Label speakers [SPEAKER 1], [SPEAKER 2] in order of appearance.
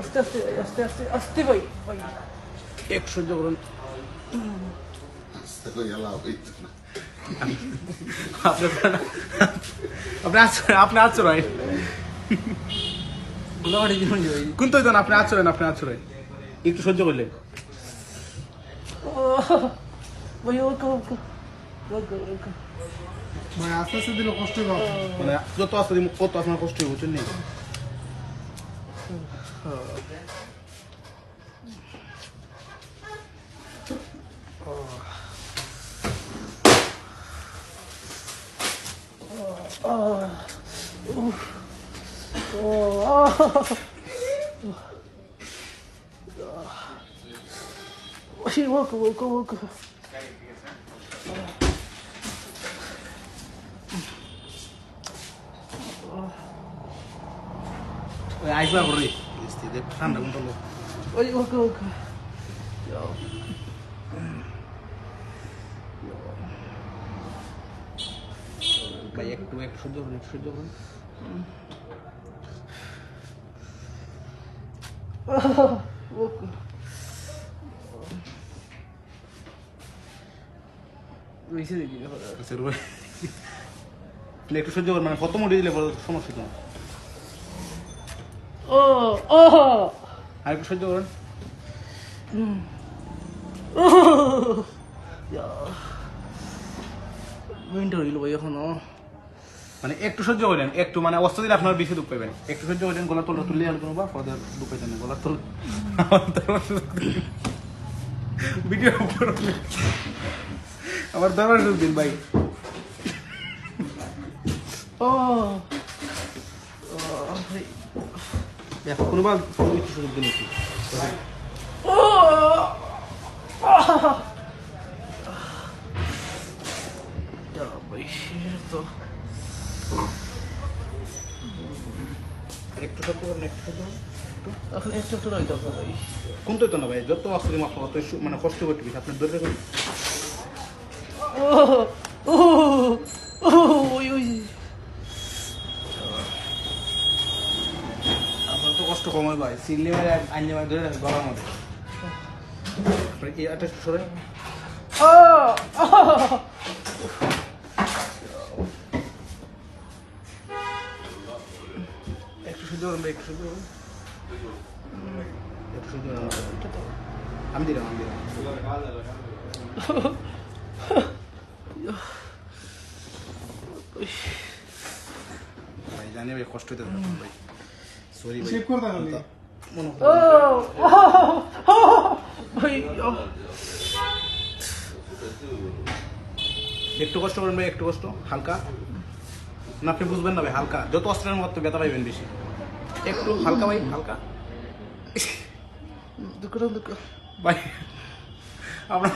[SPEAKER 1] আস্তে আস্তে আস্তে আস্তে আস্তে ভাই ভাই এক সহ্য করুন।
[SPEAKER 2] আপনি আচরণ
[SPEAKER 1] গোলাবাড়ি জীবন ভাই
[SPEAKER 2] কিন্তু আপনি আচরণ একটু সহ্য করলে
[SPEAKER 1] ভাই ওকে ওকে ওকে ওকে
[SPEAKER 3] মানে আস্তে আস্তে দিলে কষ্ট হবে।
[SPEAKER 2] মানে যত আস্তে দিন কত আপনার কষ্ট হবে বুঝছেন নি?
[SPEAKER 1] ওকে ওকে ওকে
[SPEAKER 2] আইসবা করি ঠান্ডা কোনটা লোক
[SPEAKER 1] ওই ওকে ওকে
[SPEAKER 2] ভাই একটু একটু সহ্য করুন একটু সহ্য করুন
[SPEAKER 1] ওকে বেশি দেখি
[SPEAKER 2] আচ্ছা রুই একটু সহ্য করুন মানে কত মোটে দিলে বড় সমস্যা তো
[SPEAKER 1] ও ও
[SPEAKER 2] আর একটু সহ্য করুন
[SPEAKER 1] উইন্টার হইল ভাই এখনো
[SPEAKER 2] মানে একটু সহ্য করলেন একটু মানে অস্ত্র দিলে আপনার বেশি দুঃখ পাবেন একটু সহ্য করলেন গলা তোলা তুললে আর কোনো বা ফদের দুঃখ পাইতেন না গলা তোল ভিডিও আমার দরবার দিন ভাই
[SPEAKER 1] ও
[SPEAKER 2] কোনোবা একটু সুযোগ দিন একটু
[SPEAKER 1] ও ভাই তো
[SPEAKER 2] একটু সহ্য করুন একটু সহ্য করুন
[SPEAKER 1] এখন একটু তো রইতে হবে ভাই
[SPEAKER 2] কোন তো না ভাই যত অস্ত্র দিন আপনার অত মানে কষ্ট করতে বেশি আপনার ধরে রাখুন
[SPEAKER 1] ও ও ও ওই ওই
[SPEAKER 2] আপনার তো কষ্ট কম হয় ভাই সিগলি মারে আইনে মারে ধরে রাখে গলার মধ্যে এটা সরে
[SPEAKER 1] ও
[SPEAKER 2] একটু সহ্য করুন ভাই একটু সহ্য করুন একটু সহ্য করুন আমি দিলাম ভাই জানি ভাই কষ্ট হতে ভাই সরি ভাই
[SPEAKER 3] চেক করে তাহলে
[SPEAKER 2] মনে
[SPEAKER 1] ও ভাই
[SPEAKER 2] একটু কষ্ট করুন ভাই একটু কষ্ট হালকা না আপনি বুঝবেন না ভাই হালকা যত অস্ত্রের মতো ব্যথা পাইবেন বেশি একটু হালকা ভাই হালকা
[SPEAKER 1] দুঃখ দুঃখ
[SPEAKER 2] ভাই আপনার